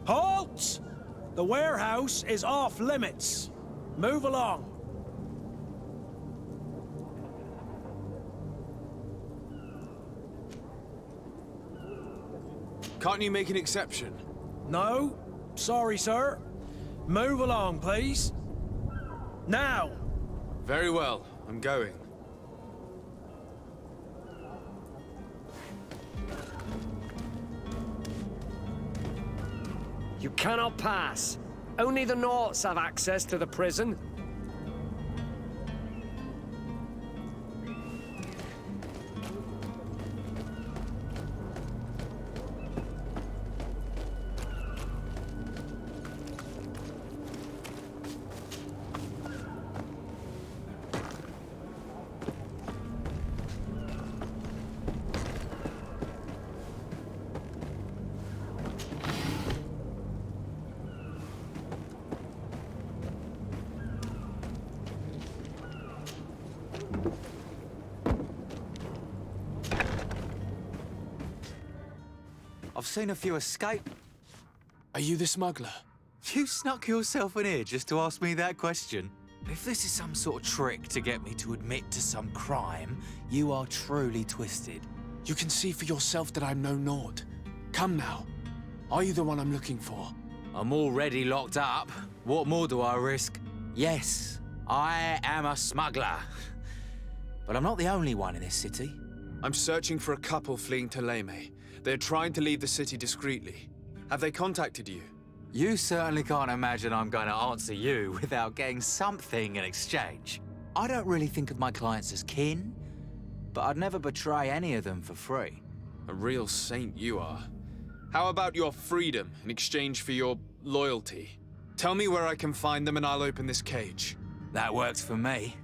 Halt! The warehouse is off limits. Move along. Can't you make an exception? No, sorry, sir. Move along, please. Now! Very well, I'm going. You cannot pass. Only the Nauts have access to the prison. I've seen a few escape. Are you the smuggler? You snuck yourself in here just to ask me that question? If this is some sort of trick to get me to admit to some crime, you are truly twisted. You can see for yourself that I'm no Nord. Come now. Are you the one I'm looking for? I'm already locked up. What more do I risk? Yes, I am a smuggler. But I'm not the only one in this city. I'm searching for a couple fleeing to Leme. They're trying to leave the city discreetly. Have they contacted you? You certainly can't imagine I'm going to answer you without getting something in exchange. I don't really think of my clients as kin, but I'd never betray any of them for free. A real saint you are. How about your freedom in exchange for your loyalty? Tell me where I can find them and I'll open this cage. That works for me.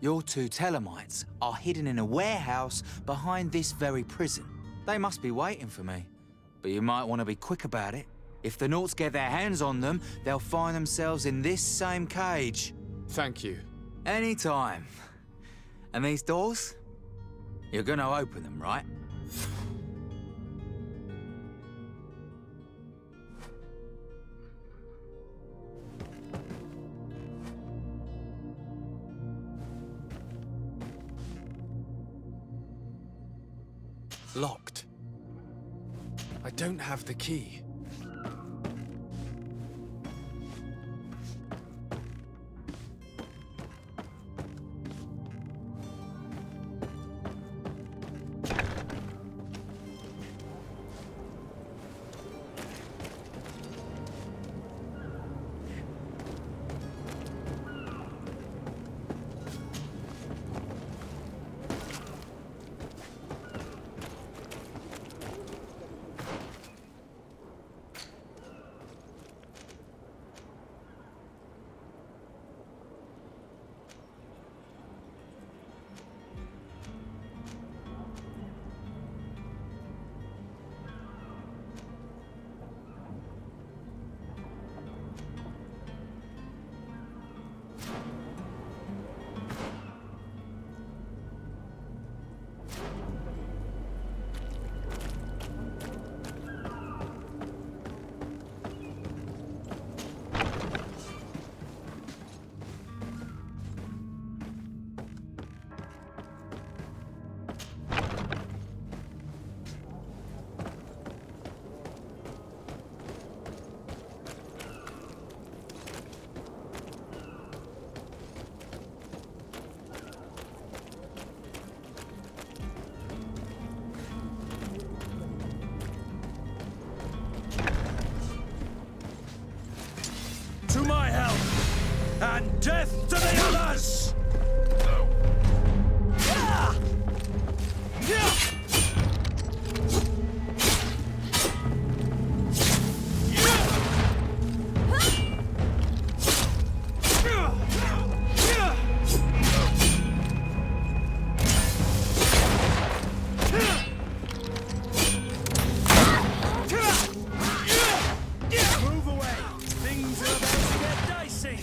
Your two Telemites are hidden in a warehouse behind this very prison. They must be waiting for me, but you might want to be quick about it. If the Nauts get their hands on them, they'll find themselves in this same cage. Thank you. Anytime. And these doors? You're gonna open them, right? Locked. I don't have the key. To my help, and death to the others! Move away! Things are about to get dicey!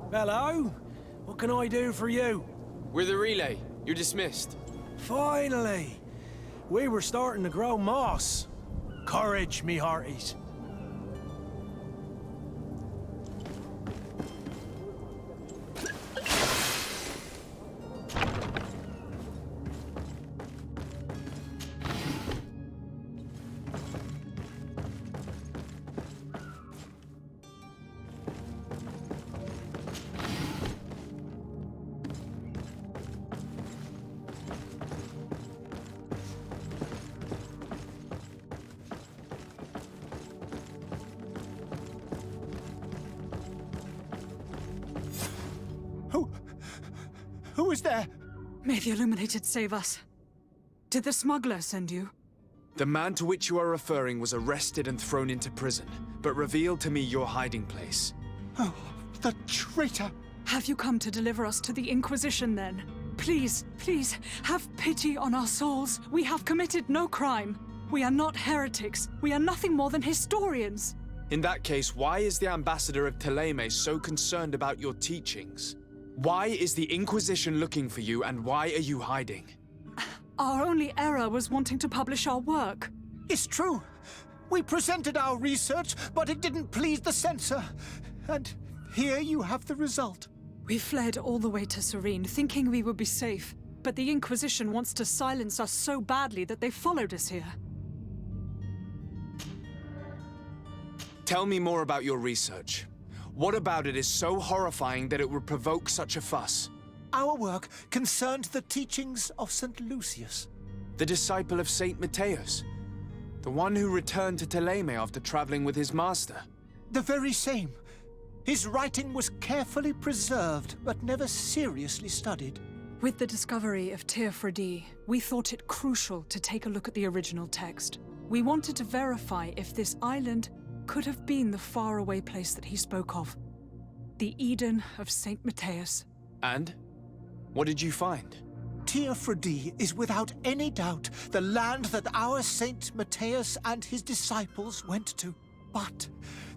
Hello? What can I do for you? We're the relay. You're dismissed. Finally! We were starting to grow moss. Courage, me hearties. Who is there? May the Illuminated save us. Did the smuggler send you? The man to which you are referring was arrested and thrown into prison, but revealed to me your hiding place. Oh, the traitor! Have you come to deliver us to the Inquisition, then? Please, please, have pity on our souls. We have committed no crime. We are not heretics. We are nothing more than historians. In that case, why is the ambassador of Thélème so concerned about your teachings? Why is the Inquisition looking for you, and why are you hiding? Our only error was wanting to publish our work. It's true. We presented our research, but it didn't please the censor. And here you have the result. We fled all the way to Serene, thinking we would be safe. But the Inquisition wants to silence us so badly that they followed us here. Tell me more about your research. What about it is so horrifying that it would provoke such a fuss? Our work concerned the teachings of St. Lucius. The disciple of Saint Matthias? The one who returned to Thélème after traveling with his master? The very same. His writing was carefully preserved, but never seriously studied. With the discovery of Teofredi, we thought it crucial to take a look at the original text. We wanted to verify if this island could have been the faraway place that he spoke of. The Eden of Saint Matthias. And? What did you find? Teofredi is without any doubt the land that our Saint Matthias and his disciples went to. But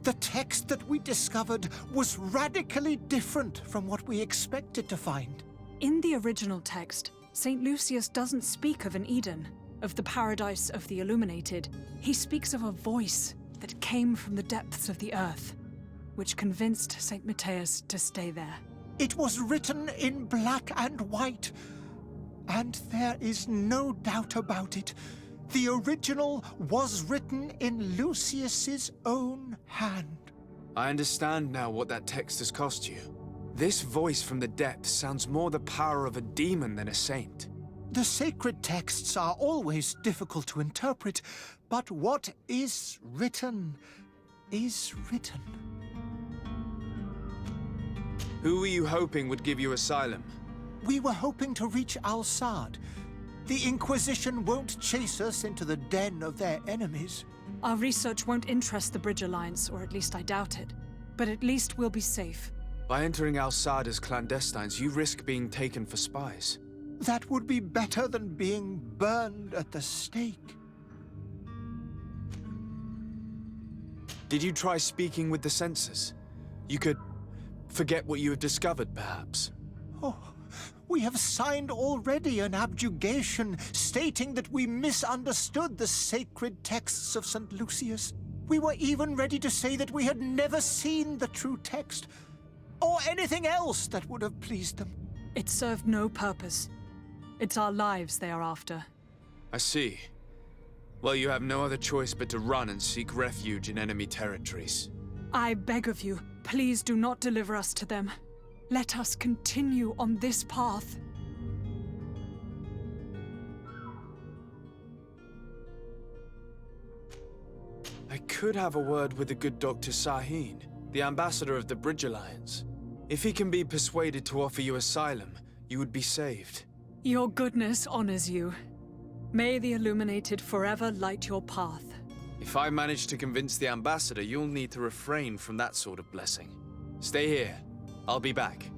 the text that we discovered was radically different from what we expected to find. In the original text, St. Lucius doesn't speak of an Eden, of the paradise of the Illuminated. He speaks of a voice that came from the depths of the earth, which convinced St. Matthias to stay there. It was written in black and white, and there is no doubt about it. The original was written in Lucius's own hand. I understand now what that text has cost you. This voice from the depths sounds more the power of a demon than a saint. The sacred texts are always difficult to interpret, but what is written is written. Who were you hoping would give you asylum? We were hoping to reach Al-Sad. The Inquisition won't chase us into the den of their enemies. Our research won't interest the Bridge Alliance, or at least I doubt it. But at least we'll be safe. By entering Al-Sad as clandestines, you risk being taken for spies. That would be better than being burned at the stake. Did you try speaking with the censors? You could forget what you have discovered, perhaps. Oh, we have signed already an abjugation stating that we misunderstood the sacred texts of St. Lucius. We were even ready to say that we had never seen the true text, or anything else that would have pleased them. It served no purpose. It's our lives they are after. I see. Well, you have no other choice but to run and seek refuge in enemy territories. I beg of you, please do not deliver us to them. Let us continue on this path. I could have a word with the good Dr. Sahin, the ambassador of the Bridge Alliance. If he can be persuaded to offer you asylum, you would be saved. Your goodness honors you. May the Illuminated forever light your path. If I manage to convince the ambassador, you'll need to refrain from that sort of blessing. Stay here. I'll be back.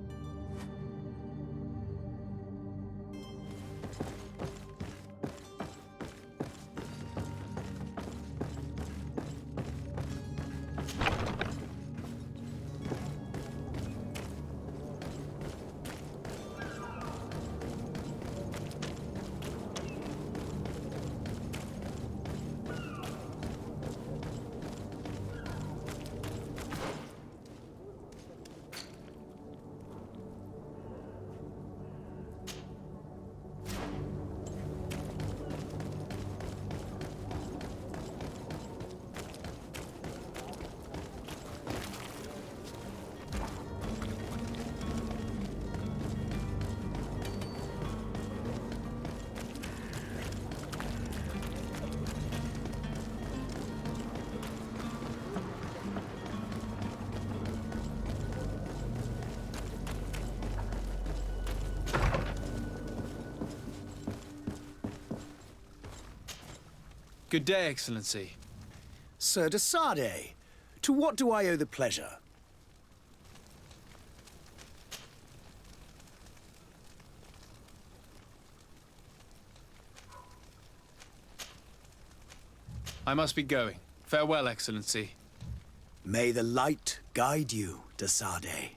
Good day, Excellency. Sir de Sardet, to what do I owe the pleasure? I must be going. Farewell, Excellency. May the light guide you, de Sardet.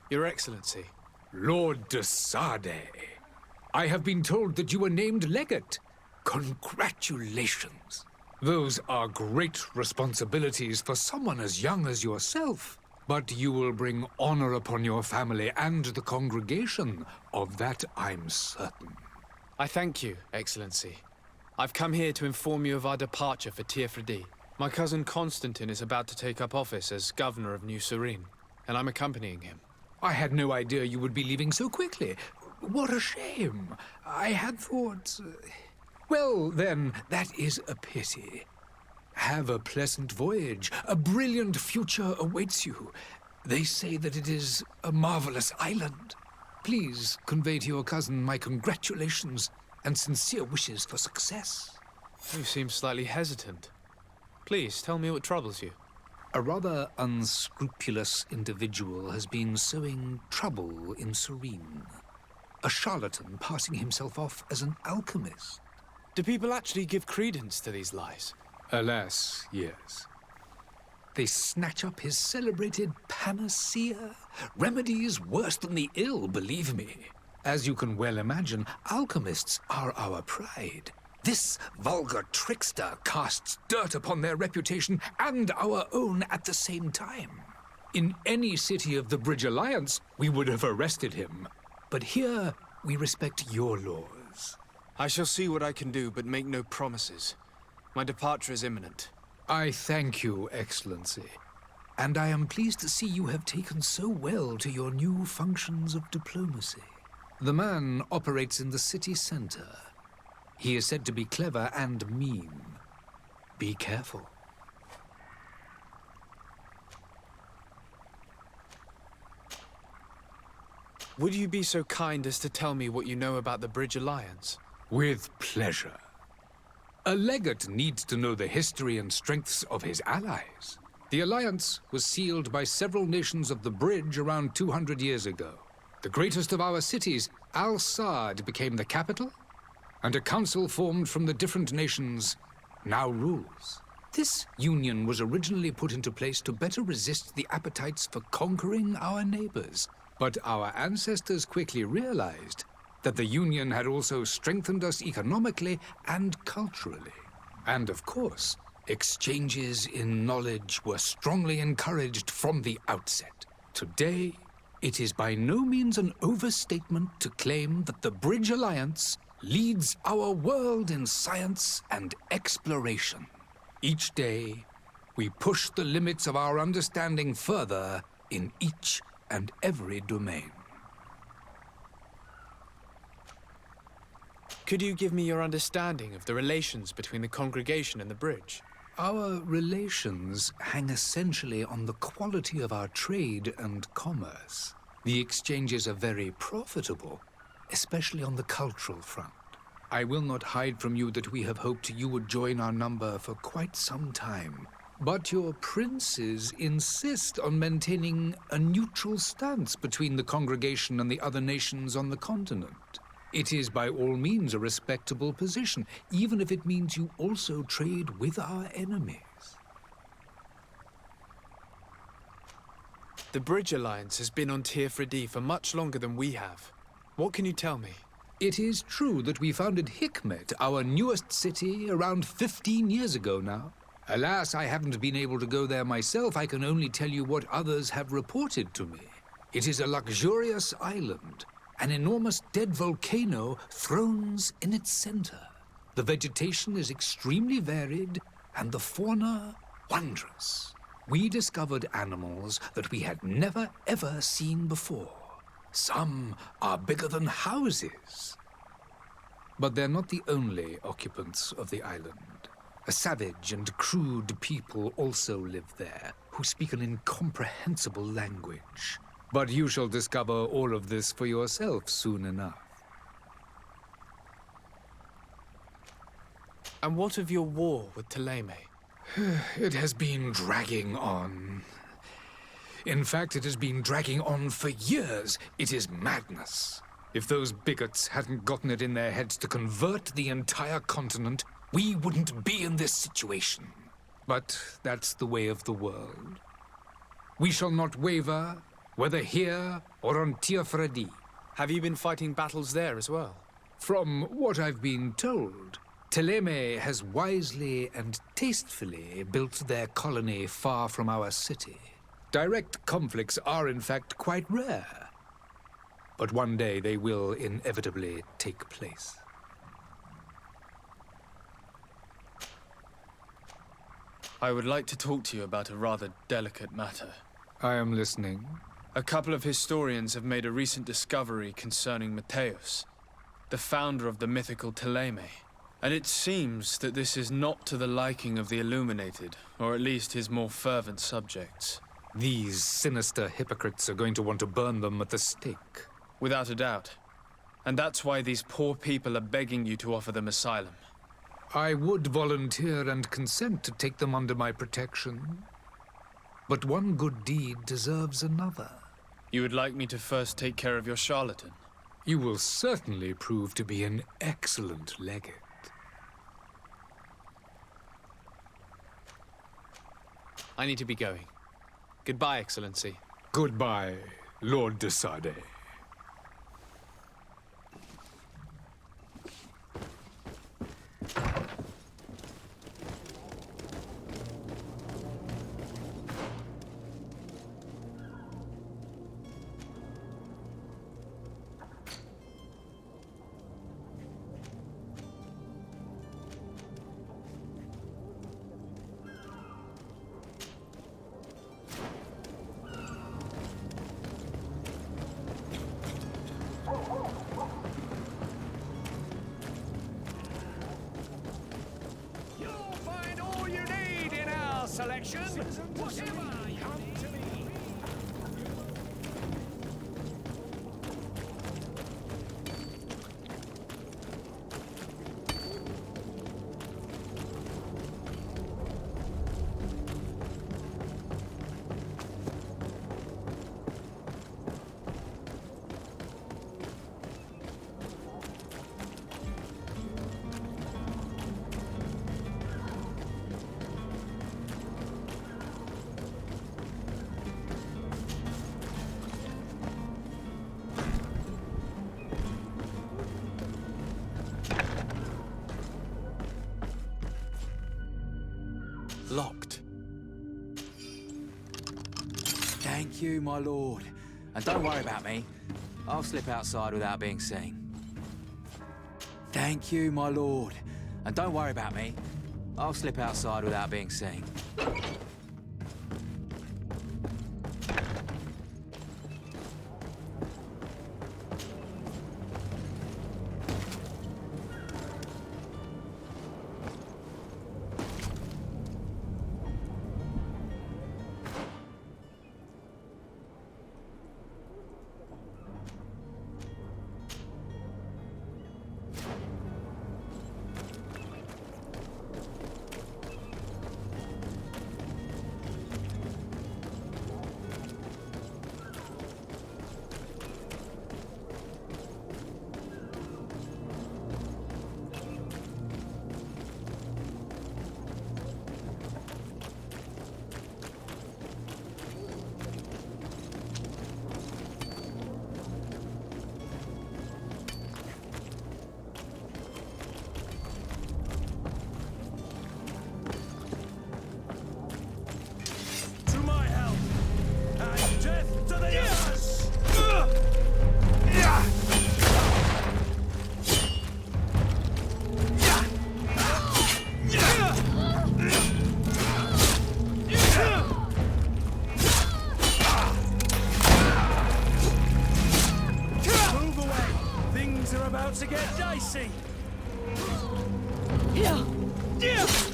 Your Excellency. Lord de Sardet, I have been told that you were named legate. Congratulations. Those are great responsibilities for someone as young as yourself. But you will bring honor upon your family and the congregation. Of that I'm certain. I thank you, Excellency. I've come here to inform you of our departure for Teofredi. My cousin Constantine is about to take up office as governor of New Serene, and I'm accompanying him. I had no idea you would be leaving so quickly. What a shame. I had thought... Well, then, that is a pity. Have a pleasant voyage. A brilliant future awaits you. They say that it is a marvelous island. Please convey to your cousin my congratulations and sincere wishes for success. You seem slightly hesitant. Please, tell me what troubles you. A rather unscrupulous individual has been sowing trouble in Serene. A charlatan passing himself off as an alchemist. Do people actually give credence to these lies? Alas, yes. They snatch up his celebrated panacea. Remedies worse than the ill, believe me. As you can well imagine, alchemists are our pride. This vulgar trickster casts dirt upon their reputation and our own at the same time. In any city of the Bridge Alliance, we would have arrested him. But here, we respect your laws. I shall see what I can do, but make no promises. My departure is imminent. I thank you, Excellency. And I am pleased to see you have taken so well to your new functions of diplomacy. The man operates in the city center. He is said to be clever and mean. Be careful. Would you be so kind as to tell me what you know about the Bridge Alliance? With pleasure. A legate needs to know the history and strengths of his allies. The alliance was sealed by several nations of the Bridge around 200 years ago. The greatest of our cities, Al-Sad, became the capital, and a council formed from the different nations now rules. This union was originally put into place to better resist the appetites for conquering our neighbors. But our ancestors quickly realized that the union had also strengthened us economically and culturally. And of course, exchanges in knowledge were strongly encouraged from the outset. Today, it is by no means an overstatement to claim that the Bridge Alliance leads our world in science and exploration. Each day, we push the limits of our understanding further in each and every domain. Could you give me your understanding of the relations between the congregation and the Bridge? Our relations hang essentially on the quality of our trade and commerce. The exchanges are very profitable, especially on the cultural front. I will not hide from you that we have hoped you would join our number for quite some time. But your princes insist on maintaining a neutral stance between the congregation and the other nations on the continent. It is by all means a respectable position, even if it means you also trade with our enemies. The Bridge Alliance has been on Tearfredi for much longer than we have. What can you tell me? It is true that we founded Hikmet, our newest city, around 15 years ago now. Alas, I haven't been able to go there myself. I can only tell you what others have reported to me. It is a luxurious island. An enormous dead volcano thrones in its center. The vegetation is extremely varied, and the fauna wondrous. We discovered animals that we had never, ever seen before. Some are bigger than houses. But they're not the only occupants of the island. A savage and crude people also live there, who speak an incomprehensible language. But you shall discover all of this for yourself soon enough. And what of your war with Thélème? It has been dragging on. In fact, it has been dragging on for years. It is madness. If those bigots hadn't gotten it in their heads to convert the entire continent, we wouldn't be in this situation. But that's the way of the world. We shall not waver, whether here or on Tearfredi. Have you been fighting battles there as well? From what I've been told, Thélème has wisely and tastefully built their colony far from our city. Direct conflicts are, in fact, quite rare. But one day they will inevitably take place. I would like to talk to you about a rather delicate matter. I am listening. A couple of historians have made a recent discovery concerning Matthäus, the founder of the mythical Thélème. And it seems that this is not to the liking of the Illuminated, or at least his more fervent subjects. These sinister hypocrites are going to want to burn them at the stake. Without a doubt. And that's why these poor people are begging you to offer them asylum. I would volunteer and consent to take them under my protection. But one good deed deserves another. You would like me to first take care of your charlatan? You will certainly prove to be an excellent legate. I need to be going. Goodbye, Excellency. Goodbye, Lord de Sade. Selection, whatever you come to me. Locked. Thank you, my lord. And don't worry about me. I'll slip outside without being seen. Thank you, my lord. And don't worry about me. I'll slip outside without being seen. Things are about to get dicey. Yeah. Yeah.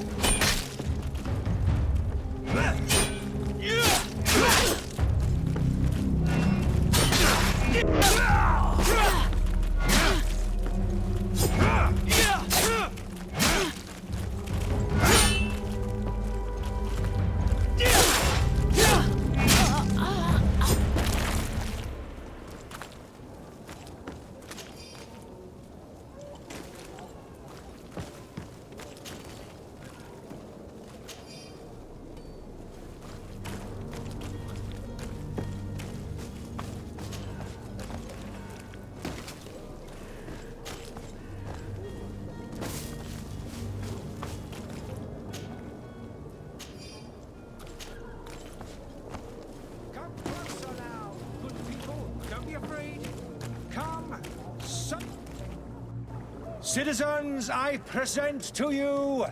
Citizens, I present to you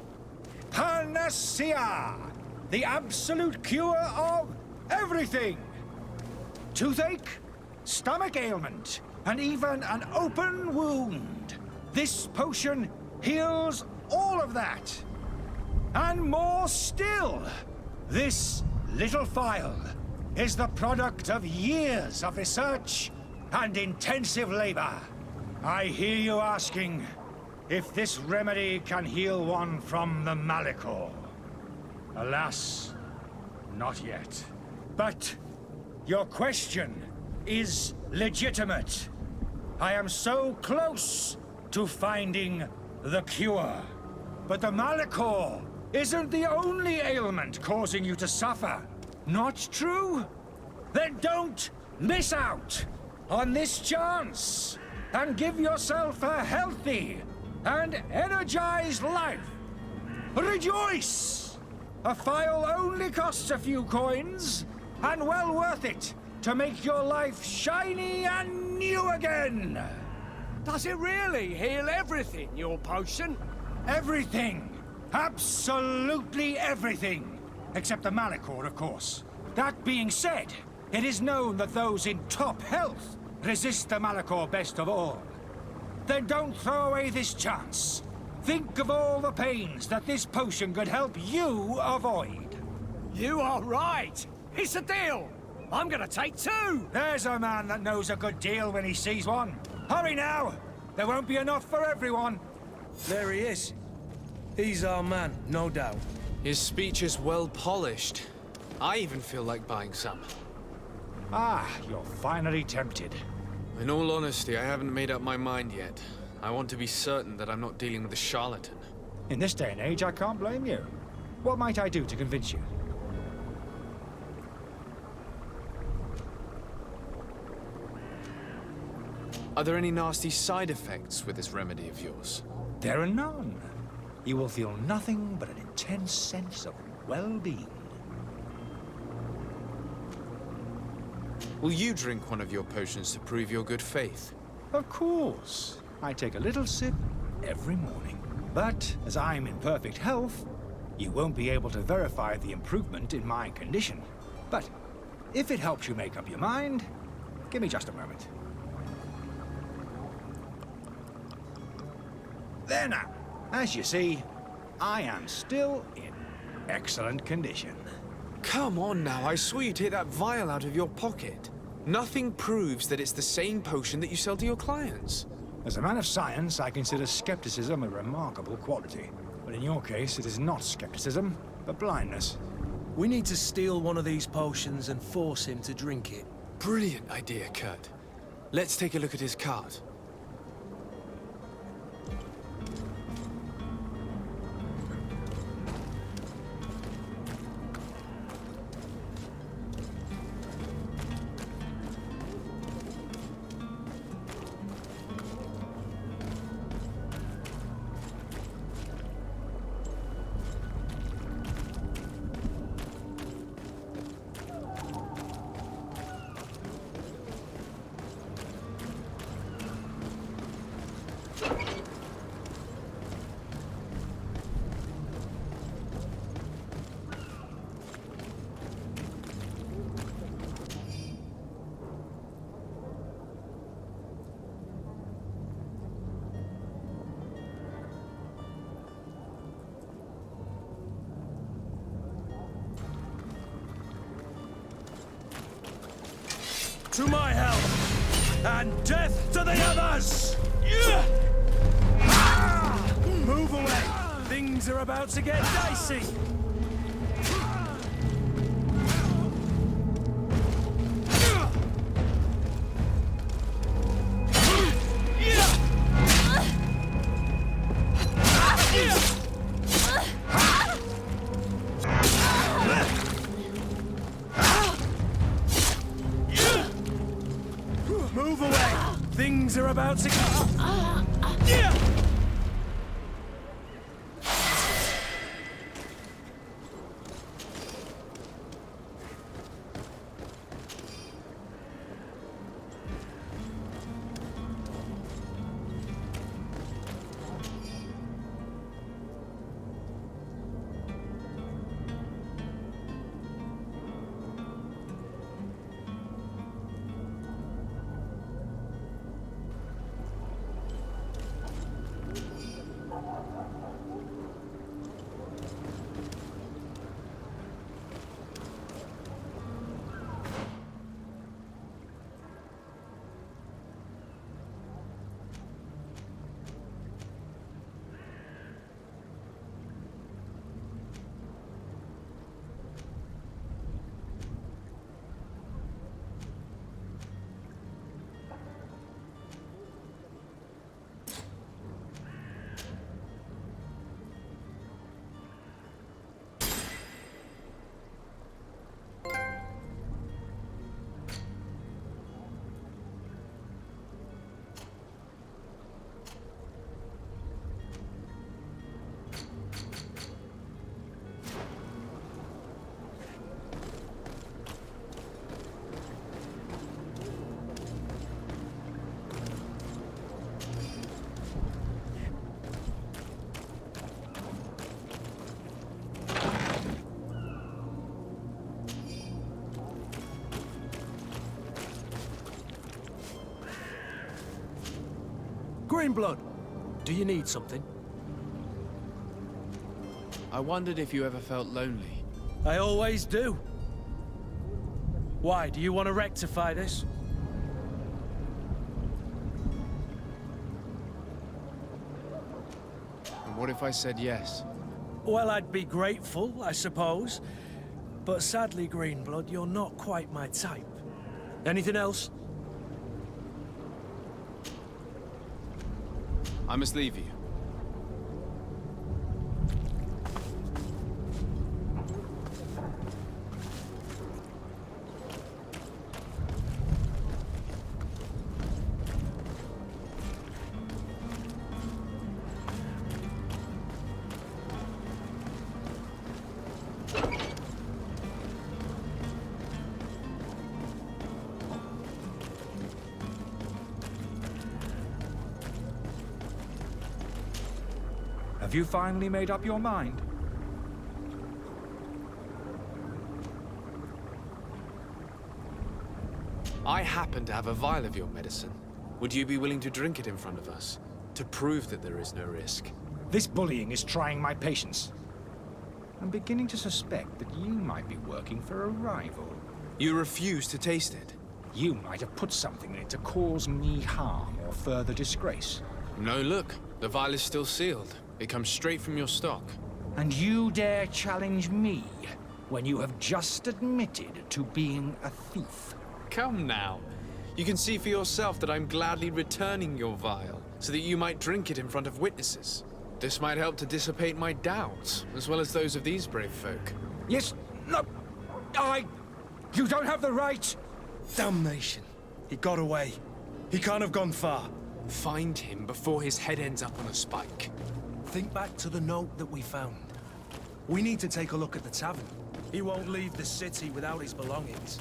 Panacea, the absolute cure of everything. Toothache, stomach ailment, and even an open wound. This potion heals all of that. And more still, this little phial is the product of years of research and intensive labor. I hear you asking if this remedy can heal one from the Malachor. Alas, not yet. But your question is legitimate. I am so close to finding the cure. But the Malachor isn't the only ailment causing you to suffer. Not true? Then don't miss out on this chance and give yourself a healthy and energized life. Rejoice! A phial only costs a few coins, and well worth it to make your life shiny and new again. Does it really heal everything, your potion? Everything. Absolutely everything. Except the Malachor, of course. That being said, it is known that those in top health resist the Malachor best of all. Then don't throw away this chance. Think of all the pains that this potion could help you avoid. You are right. It's a deal. I'm gonna take 2. There's a man that knows a good deal when he sees one. Hurry now. There won't be enough for everyone. There he is. He's our man, no doubt. His speech is well polished. I even feel like buying some. Ah, you're finally tempted. In all honesty, I haven't made up my mind yet. I want to be certain that I'm not dealing with a charlatan. In this day and age, I can't blame you. What might I do to convince you? Are there any nasty side effects with this remedy of yours? There are none. You will feel nothing but an intense sense of well-being. Will you drink one of your potions to prove your good faith? Of course. I take a little sip every morning. But as I'm in perfect health, you won't be able to verify the improvement in my condition. But if it helps you make up your mind, give me just a moment. There now. As you see, I am still in excellent condition. Come on now, I saw you take that vial out of your pocket. Nothing proves that it's the same potion that you sell to your clients. As a man of science, I consider skepticism a remarkable quality. But in your case, it is not skepticism, but blindness. We need to steal one of these potions and force him to drink it. Brilliant idea, Kurt. Let's take a look at his cart. to my help, and death to the others! Move away! Things are about to get dicey! Move away! Things are about to Greenblood, do you need something? I wondered if you ever felt lonely. I always do. Why, do you want to rectify this? And what if I said yes? Well, I'd be grateful, I suppose. But sadly, Greenblood, you're not quite my type. Anything else? I must leave you. Have you finally made up your mind? I happen to have a vial of your medicine. Would you be willing to drink it in front of us? To prove that there is no risk? This bullying is trying my patience. I'm beginning to suspect that you might be working for a rival. You refuse to taste it? You might have put something in it to cause me harm or further disgrace. No, look. The vial is still sealed. It comes straight from your stock. And you dare challenge me when you have just admitted to being a thief? Come now. You can see for yourself that I'm gladly returning your vial, so that you might drink it in front of witnesses. This might help to dissipate my doubts, as well as those of these brave folk. Yes, no, you don't have the right! Damnation. He got away. He can't have gone far. Find him before his head ends up on a spike. Think back to the note that we found. We need to take a look at the tavern. He won't leave the city without his belongings.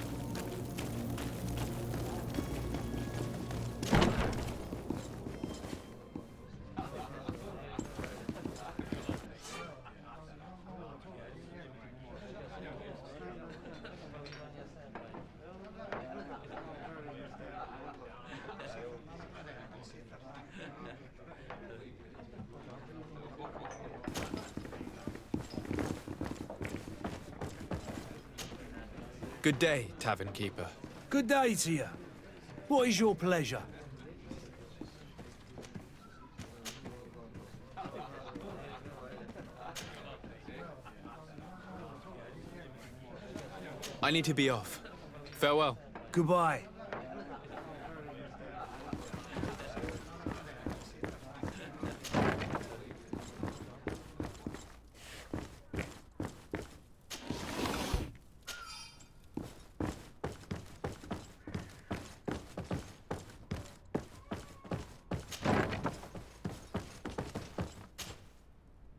Good day, tavern keeper. Good day to you. What is your pleasure? I need to be off. Farewell. Goodbye.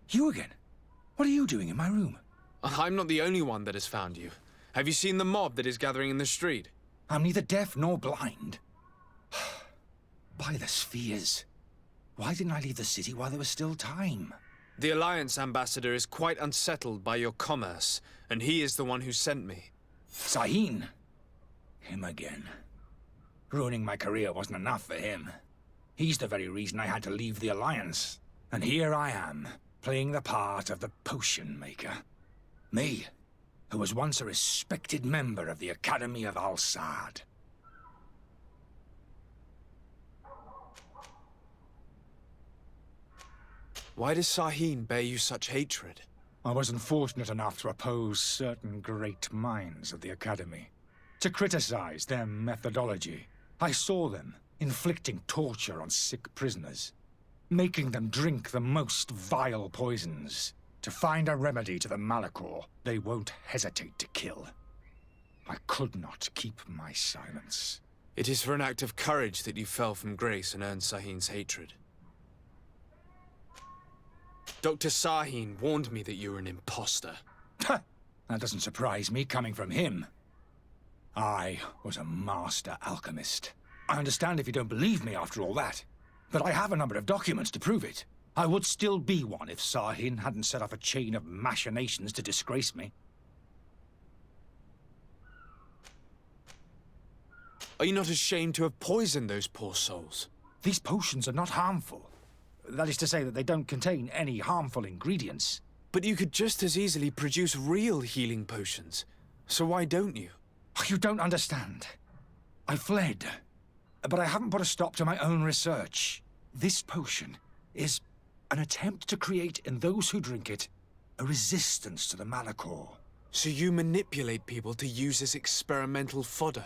You again? What are you doing in my room? I'm not the only one that has found you. Have you seen the mob that is gathering in the street? I'm neither deaf nor blind. By the spheres. Why didn't I leave the city while there was still time? The Alliance ambassador is quite unsettled by your commerce, and he is the one who sent me. Sahin. Him again. Ruining my career wasn't enough for him. He's the very reason I had to leave the Alliance. And here I am, playing the part of the potion maker. Me, who was once a respected member of the Academy of Al-Sad. Why does Sahin bear you such hatred? I wasn't fortunate enough to oppose certain great minds of the Academy. To criticize their methodology. I saw them inflicting torture on sick prisoners. Making them drink the most vile poisons. To find a remedy to the Malachor they won't hesitate to kill. I could not keep my silence. It is for an act of courage that you fell from grace and earned Sahin's hatred. Dr. Sahin warned me that you were an imposter. That doesn't surprise me, coming from him. I was a master alchemist. I understand if you don't believe me after all that, but I have a number of documents to prove it. I would still be one if Sahin hadn't set off a chain of machinations to disgrace me. Are you not ashamed to have poisoned those poor souls? These potions are not harmful. That is to say that they don't contain any harmful ingredients. But you could just as easily produce real healing potions. So why don't you? You don't understand. I fled, but I haven't put a stop to my own research. This potion is an attempt to create in those who drink it a resistance to the Malachor. So you manipulate people to use as experimental fodder?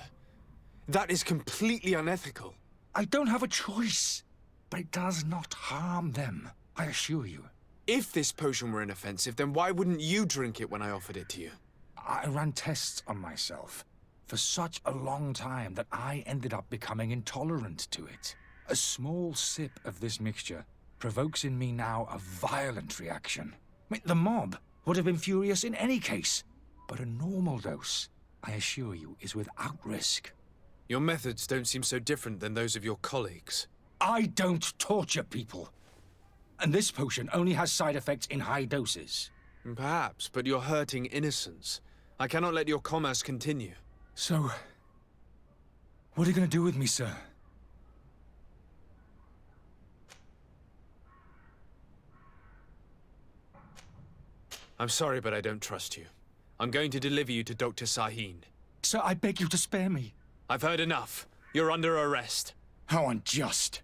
That is completely unethical. I don't have a choice, but it does not harm them, I assure you. If this potion were inoffensive, then why wouldn't you drink it when I offered it to you? I ran tests on myself for such a long time that I ended up becoming intolerant to it. A small sip of this mixture provokes in me now a violent reaction. I mean, the mob would have been furious in any case, but a normal dose, I assure you, is without risk. Your methods don't seem so different than those of your colleagues. I don't torture people. And this potion only has side effects in high doses. Perhaps, but you're hurting innocents. I cannot let your commerce continue. So, what are you going to do with me, sir? I'm sorry, but I don't trust you. I'm going to deliver you to Dr. Sahin. Sir, I beg you to spare me. I've heard enough. You're under arrest. How unjust.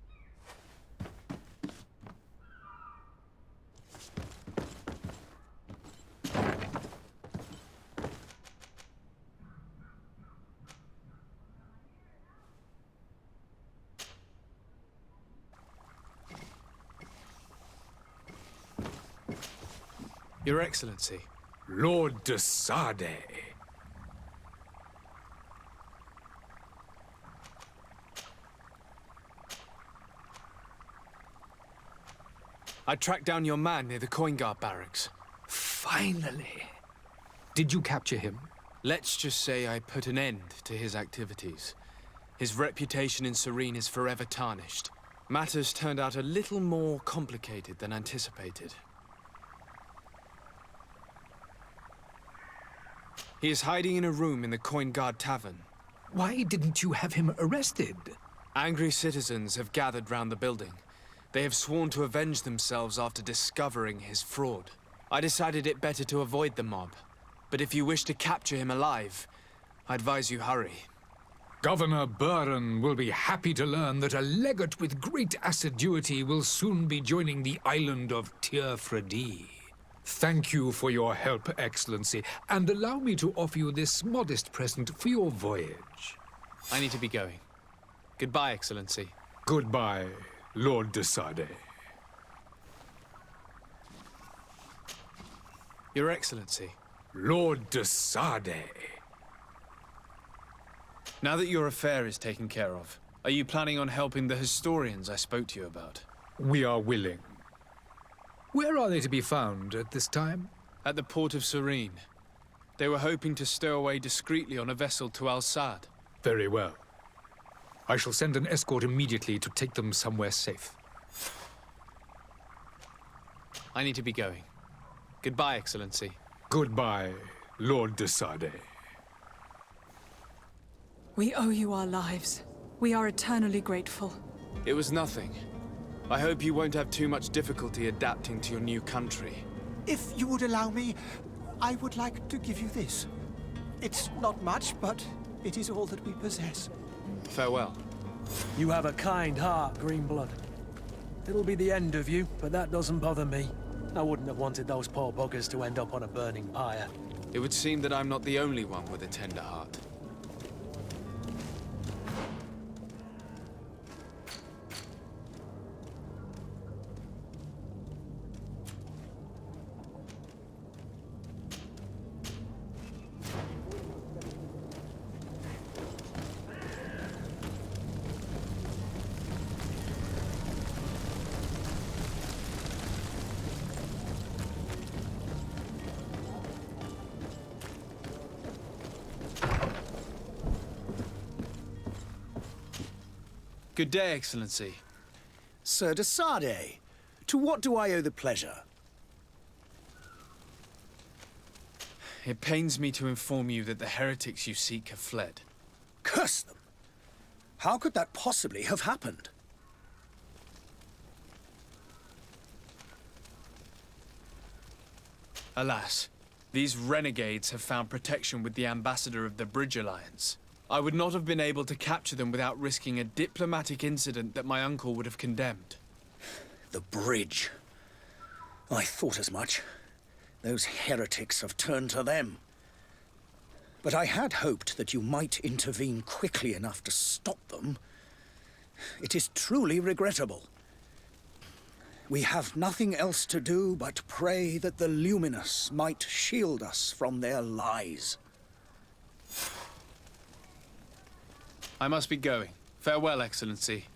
Your Excellency. Lord de Sade. I tracked down your man near the Coin Guard barracks. Finally. Did you capture him? Let's just say I put an end to his activities. His reputation in Serene is forever tarnished. Matters turned out a little more complicated than anticipated. He is hiding in a room in the Coin Guard Tavern. Why didn't you have him arrested? Angry citizens have gathered round the building. They have sworn to avenge themselves after discovering his fraud. I decided it better to avoid the mob. But if you wish to capture him alive, I advise you hurry. Governor Buren will be happy to learn that a legate with great assiduity will soon be joining the island of Teofredi. Thank you for your help, Excellency, and allow me to offer you this modest present for your voyage. I need to be going. Goodbye, Excellency. Goodbye, Lord de Sade. Your Excellency. Lord de Sade. Now that your affair is taken care of, are you planning on helping the historians I spoke to you about? We are willing. Where are they to be found at this time? At the port of Serene. They were hoping to stow away discreetly on a vessel to Al-Sad. Very well. I shall send an escort immediately to take them somewhere safe. I need to be going. Goodbye, Excellency. Goodbye, Lord de Sade. We owe you our lives. We are eternally grateful. It was nothing. I hope you won't have too much difficulty adapting to your new country. If you would allow me, I would like to give you this. It's not much, but it is all that we possess. Farewell. You have a kind heart, Greenblood. It'll be the end of you, but that doesn't bother me. I wouldn't have wanted those poor buggers to end up on a burning pyre. It would seem that I'm not the only one with a tender heart. Good day, Excellency. Sir de Sade, to what do I owe the pleasure? It pains me to inform you that the heretics you seek have fled. Curse them! How could that possibly have happened? Alas, these renegades have found protection with the ambassador of the Bridge Alliance. I would not have been able to capture them without risking a diplomatic incident that my uncle would have condemned. The bridge. I thought as much. Those heretics have turned to them. But I had hoped that you might intervene quickly enough to stop them. It is truly regrettable. We have nothing else to do but pray that the Luminous might shield us from their lies. I must be going. Farewell, Excellency.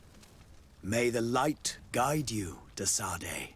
May the light guide you, de Sade.